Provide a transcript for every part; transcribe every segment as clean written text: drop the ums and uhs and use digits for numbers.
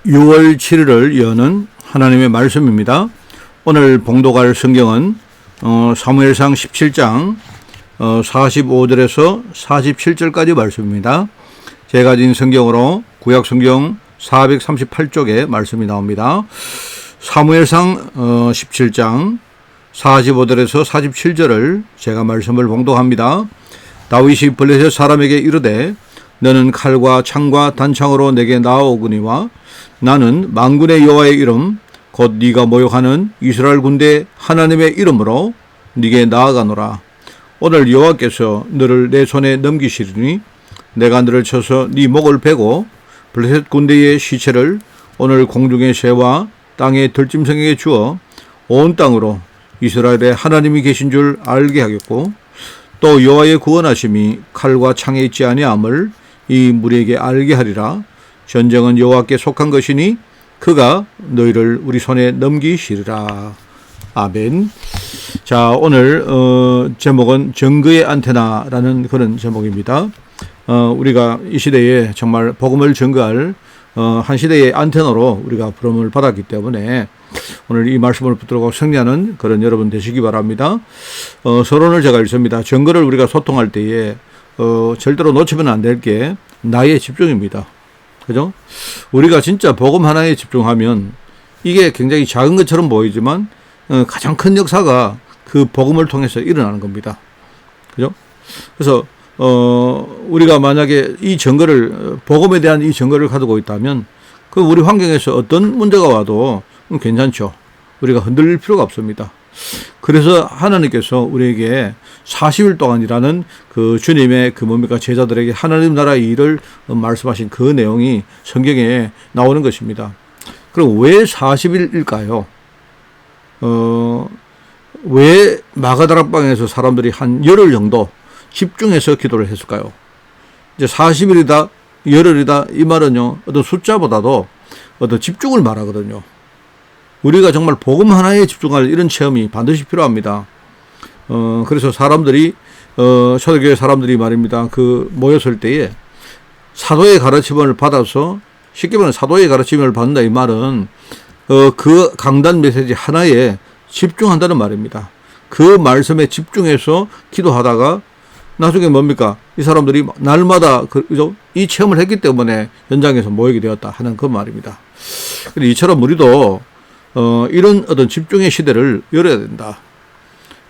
6월 7일을 여는 하나님의 말씀입니다. 오늘 봉독할 성경은 사무엘상 17장 45절에서 47절까지 말씀입니다. 제가 가진 성경으로 구약 성경 438쪽에 말씀이 나옵니다. 사무엘상 17장 45절에서 47절을 제가 말씀을 봉독합니다. 다윗이 블레셋 사람에게 이르되 너는 칼과 창과 단창으로 내게 나아오거니와 나는 만군의 여호와의 이름 곧 네가 모욕하는 이스라엘 군대 하나님의 이름으로 네게 나아가노라. 오늘 여호와께서 너를 내 손에 넘기시리니 내가 너를 쳐서 네 목을 베고 블레셋 군대의 시체를 오늘 공중의 새와 땅의 들짐승에게 주어 온 땅으로 이스라엘의 하나님이 계신 줄 알게 하겠고 또 여호와의 구원하심이 칼과 창에 있지 아니함을 이 무리에게 알게 하리라. 전쟁은 여호와께 속한 것이니 그가 너희를 우리 손에 넘기시리라. 아멘. 자, 오늘 제목은 정거의 안테나라는 그런 제목입니다. 우리가 이 시대에 정말 복음을 전거할 한 시대의 안테나로 우리가 부름을 받았기 때문에 오늘 이 말씀을 붙들고 승리하는 그런 여러분 되시기 바랍니다. 서론을 제가 읽습니다. 정거를 우리가 소통할 때에 절대로 놓치면 안 될 게 나의 집중입니다. 그죠? 우리가 진짜 복음 하나에 집중하면 이게 굉장히 작은 것처럼 보이지만 가장 큰 역사가 그 복음을 통해서 일어나는 겁니다. 그죠? 그래서 우리가 만약에 이 증거를 복음에 대한 이 증거를 가지고 있다면 그 우리 환경에서 어떤 문제가 와도 괜찮죠. 우리가 흔들릴 필요가 없습니다. 그래서 하나님께서 우리에게 40일 동안이라는 그 주님의 그 뭡니까 제자들에게 하나님 나라의 일을 말씀하신 그 내용이 성경에 나오는 것입니다. 그럼 왜 40일일까요? 왜 마가다락방에서 사람들이 한 열흘 정도 집중해서 기도를 했을까요? 이제 40일이다, 열흘이다 이 말은요 어떤 숫자보다도 어떤 집중을 말하거든요. 우리가 정말 복음 하나에 집중할 이런 체험이 반드시 필요합니다. 그래서 사람들이 초대교회 사람들이 말입니다. 그 모였을 때에 사도의 가르침을 받아서 쉽게 말하면 사도의 가르침을 받는다 이 말은 그 강단 메시지 하나에 집중한다는 말입니다. 그 말씀에 집중해서 기도하다가 나중에 뭡니까? 이 사람들이 날마다 이 체험을 했기 때문에 현장에서 모이게 되었다 하는 그 말입니다. 이처럼 우리도 이런 어떤 집중의 시대를 열어야 된다.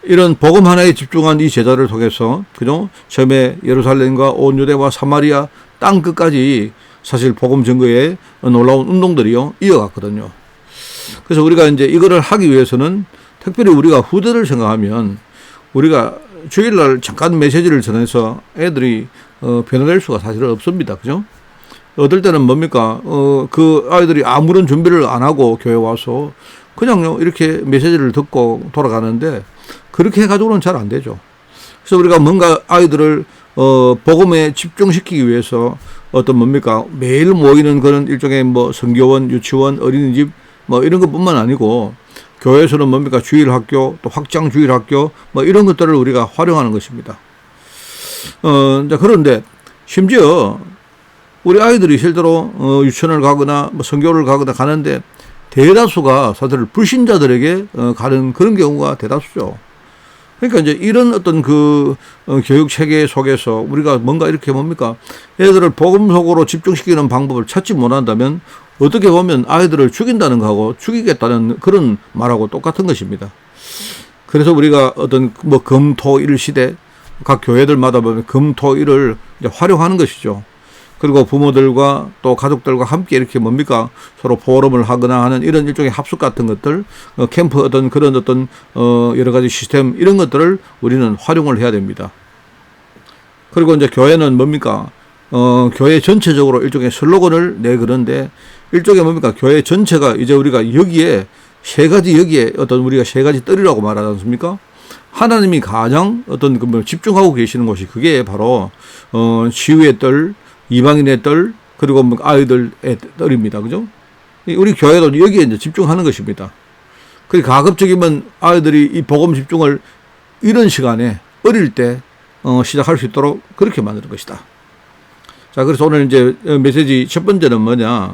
이런 복음 하나에 집중한 이 제자를 통해서, 그죠? 처음에 예루살렘과 온 유대와 사마리아 땅 끝까지 사실 복음 증거에 놀라운 운동들이요, 이어갔거든요. 그래서 우리가 이제 이거를 하기 위해서는 특별히 우리가 후대를 생각하면 우리가 주일날 잠깐 메시지를 전해서 애들이 변화될 수가 사실은 없습니다. 그죠? 어떨 때는 뭡니까? 그 아이들이 아무런 준비를 안 하고 교회 와서 그냥 이렇게 메시지를 듣고 돌아가는데 그렇게 해가지고는 잘 안 되죠. 그래서 우리가 뭔가 아이들을 복음에 집중시키기 위해서 어떤 뭡니까? 매일 모이는 그런 일종의 뭐 선교원, 유치원, 어린이집 뭐 이런 것뿐만 아니고 교회에서는 뭡니까? 주일학교, 또 확장 주일학교 뭐 이런 것들을 우리가 활용하는 것입니다. 자, 그런데 심지어 우리 아이들이 실제로 유치원을 가거나 뭐 선교를 가거나 가는데 대다수가 사실 불신자들에게 가는 그런 경우가 대다수죠. 그러니까 이제 이런 어떤 그 교육 체계 속에서 우리가 뭔가 이렇게 뭡니까 애들을 복음 속으로 집중시키는 방법을 찾지 못한다면 어떻게 보면 아이들을 죽인다는 거하고 죽이겠다는 그런 말하고 똑같은 것입니다. 그래서 우리가 어떤 뭐 금토일 시대 각 교회들마다 보면 금토일을 이제 활용하는 것이죠. 그리고 부모들과 또 가족들과 함께 이렇게 뭡니까 서로 포럼을 하거나 하는 이런 일종의 합숙 같은 것들, 캠프 어떤 그런 어떤 여러 가지 시스템 이런 것들을 우리는 활용을 해야 됩니다. 그리고 이제 교회는 뭡니까 교회 전체적으로 일종의 슬로건을 내그런데 일종의 뭡니까 교회 전체가 이제 우리가 여기에 여기에 어떤 우리가 세 가지 뜰이라고 말하지 않습니까? 하나님이 가장 어떤 그 집중하고 계시는 곳이 그게 바로 치유의 뜰, 이방인의 뜰, 그리고 아이들의 뜰입니다. 그죠? 우리 교회도 여기에 이제 집중하는 것입니다. 그 가급적이면 아이들이 이 복음 집중을 이런 시간에 어릴 때 시작할 수 있도록 그렇게 만드는 것이다. 자, 그래서 오늘 이제 메시지 첫 번째는 뭐냐?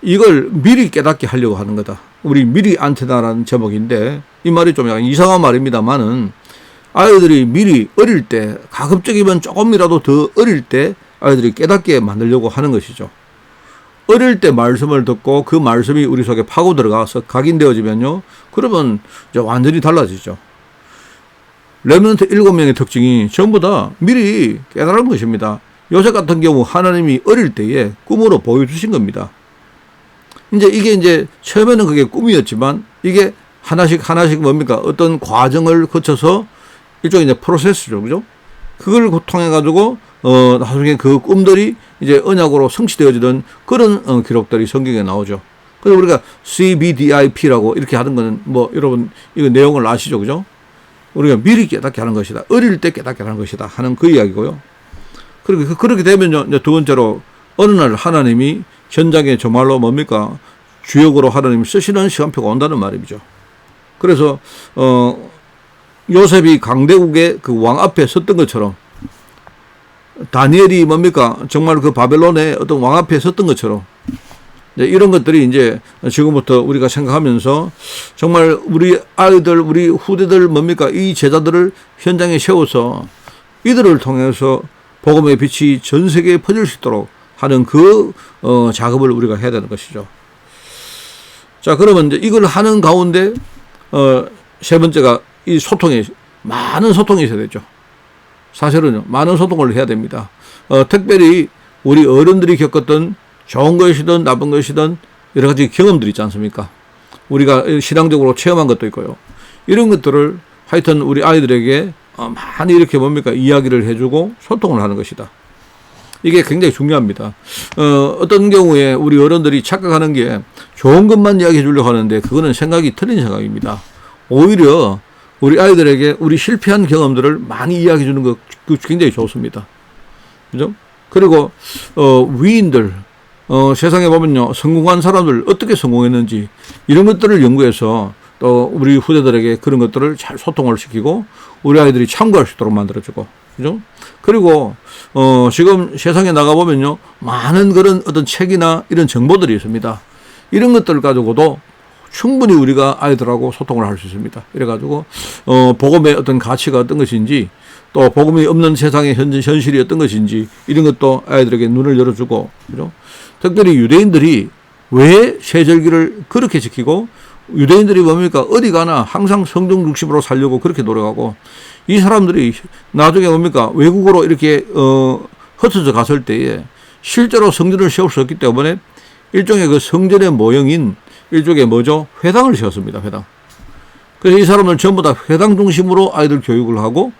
이걸 미리 깨닫게 하려고 하는 거다. 우리 미리 안테나라는 제목인데 이 말이 좀 약간 이상한 말입니다만은 아이들이 미리 어릴 때 가급적이면 조금이라도 더 어릴 때 아이들이 깨닫게 만들려고 하는 것이죠. 어릴 때 말씀을 듣고 그 말씀이 우리 속에 파고 들어가서 각인되어지면요. 그러면 이제 완전히 달라지죠. 렘넌트 7명의 특징이 전부 다 미리 깨달은 것입니다. 요셉 같은 경우 하나님이 어릴 때에 꿈으로 보여주신 겁니다. 이게 이제 처음에는 그게 꿈이었지만 이게 하나씩 뭡니까? 어떤 과정을 거쳐서 일종의 이제 프로세스죠. 그죠? 그걸 통해 가지고 나중에 그 꿈들이 이제 언약으로 성취되어지던 그런 기록들이 성경에 나오죠. 그래서 우리가 CBDIP라고 이렇게 하는 거는 뭐 여러분 이거 내용을 아시죠? 그죠? 우리가 미리 깨닫게 하는 것이다. 어릴 때 깨닫게 하는 것이다. 하는 그 이야기고요. 그렇게 되면요. 이제 두 번째로 어느 날 하나님이 현장에 정말로 뭡니까? 주역으로 하나님이 쓰시는 시간표가 온다는 말이죠. 그래서 요셉이 강대국의 그 왕 앞에 섰던 것처럼 다니엘이 뭡니까? 정말 그 바벨론의 어떤 왕 앞에 섰던 것처럼 이런 것들이 이제 지금부터 우리가 생각하면서 정말 우리 아이들, 우리 후대들 뭡니까? 이 제자들을 현장에 세워서 이들을 통해서 복음의 빛이 전 세계에 퍼질 수 있도록 하는 그 작업을 우리가 해야 되는 것이죠. 자, 그러면 이제 이걸 하는 가운데 세 번째가 이 소통이 많은 소통이 있어야 되죠. 사실은 많은 소통을 해야 됩니다. 특별히 우리 어른들이 겪었던 좋은 것이든 나쁜 것이든 여러 가지 경험들이 있지 않습니까? 우리가 신앙적으로 체험한 것도 있고요. 이런 것들을 하여튼 우리 아이들에게 많이 이렇게 뭡니까? 이야기를 해주고 소통을 하는 것이다. 이게 굉장히 중요합니다. 어떤 경우에 우리 어른들이 착각하는 게 좋은 것만 이야기해 주려고 하는데 그거는 생각이 틀린 생각입니다. 오히려 우리 아이들에게 우리 실패한 경험들을 많이 이야기해 주는 거 굉장히 좋습니다. 그죠? 그리고 위인들 세상에 보면요. 성공한 사람들 어떻게 성공했는지 이런 것들을 연구해서 또 우리 후대들에게 그런 것들을 잘 소통을 시키고 우리 아이들이 참고할 수 있도록 만들어주고 그죠? 그리고 지금 세상에 나가보면요. 많은 그런 어떤 책이나 이런 정보들이 있습니다. 이런 것들 가지고도 충분히 우리가 아이들하고 소통을 할 수 있습니다. 이래가지고 복음의 어떤 가치가 어떤 것인지 또 복음이 없는 세상의 현실이 어떤 것인지 이런 것도 아이들에게 눈을 열어주고 그죠? 특별히 유대인들이 왜 세절기를 그렇게 지키고 유대인들이 뭡니까? 어디 가나 항상 성경 중심으로 살려고 그렇게 노력하고 이 사람들이 나중에 뭡니까? 외국으로 이렇게 흩어져 갔을 때에 실제로 성전을 세울 수 없기 때문에 일종의 그 성전의 모형인 일종의 뭐죠? 회당을 세웠습니다. 회당. 그래서 이 사람들 전부 다 회당 중심으로 아이들 교육을 하고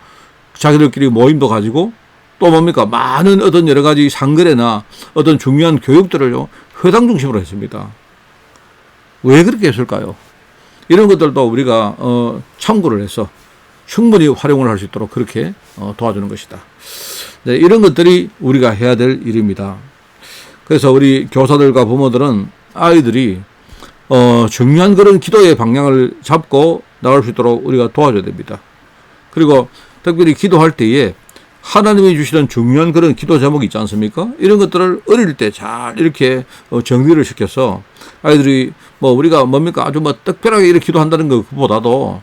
자기들끼리 모임도 가지고 또 뭡니까? 많은 어떤 여러 가지 상거래나 어떤 중요한 교육들을요, 회당 중심으로 했습니다. 왜 그렇게 했을까요? 이런 것들도 우리가 참고를 해서 충분히 활용을 할 수 있도록 그렇게 도와주는 것이다. 네, 이런 것들이 우리가 해야 될 일입니다. 그래서 우리 교사들과 부모들은 아이들이 중요한 그런 기도의 방향을 잡고 나갈 수 있도록 우리가 도와줘야 됩니다. 그리고 특별히 기도할 때에 하나님이 주시는 중요한 그런 기도 제목이 있지 않습니까? 이런 것들을 어릴 때 잘 이렇게 정리를 시켜서 아이들이 뭐 우리가 뭡니까? 아주 뭐 특별하게 이렇게 기도한다는 것보다도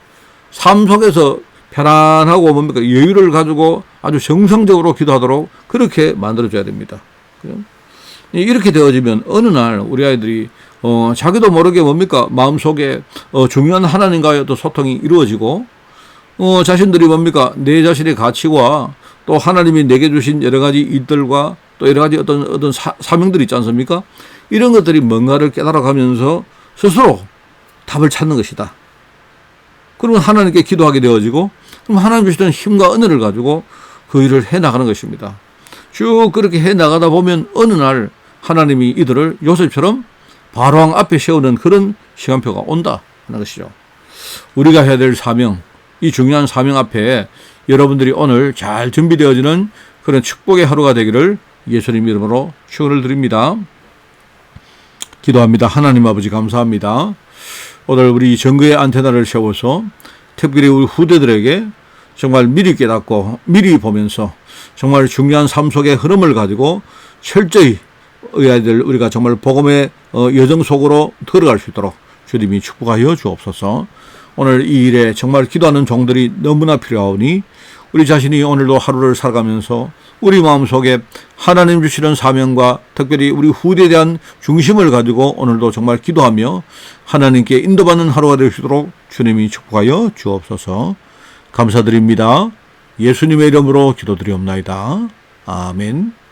삶 속에서 편안하고 뭡니까? 여유를 가지고 아주 정상적으로 기도하도록 그렇게 만들어줘야 됩니다. 이렇게 되어지면 어느 날 우리 아이들이 자기도 모르게 뭡니까? 마음속에 중요한 하나님과의 또 소통이 이루어지고 자신들이 뭡니까? 내 자신의 가치와 또 하나님이 내게 주신 여러 가지 일들과 또 여러 가지 어떤 사명들이 있지 않습니까? 이런 것들이 뭔가를 깨달아가면서 스스로 답을 찾는 것이다. 그러면 하나님께 기도하게 되어지고 그럼 하나님 주시던 힘과 은혜를 가지고 그 일을 해나가는 것입니다. 쭉 그렇게 해나가다 보면 어느 날 하나님이 이들을 요셉처럼 바로왕 앞에 세우는 그런 시간표가 온다 하는 것이죠. 우리가 해야 될 사명, 이 중요한 사명 앞에 여러분들이 오늘 잘 준비되어지는 그런 축복의 하루가 되기를 예수님 이름으로 축원을 드립니다. 기도합니다. 하나님 아버지 감사합니다. 오늘 우리 정거의 안테나를 세워서 특별히 우리 후대들에게 정말 미리 깨닫고 미리 보면서 정말 중요한 삶 속의 흐름을 가지고 철저히 우리가 정말 복음의 여정 속으로 들어갈 수 있도록 주님이 축복하여 주옵소서. 오늘 이 일에 정말 기도하는 종들이 너무나 필요하오니 우리 자신이 오늘도 하루를 살아가면서 우리 마음속에 하나님 주시는 사명과 특별히 우리 후대에 대한 중심을 가지고 오늘도 정말 기도하며 하나님께 인도받는 하루가 될 수 있도록 주님이 축복하여 주옵소서. 감사드립니다. 예수님의 이름으로 기도드리옵나이다. 아멘.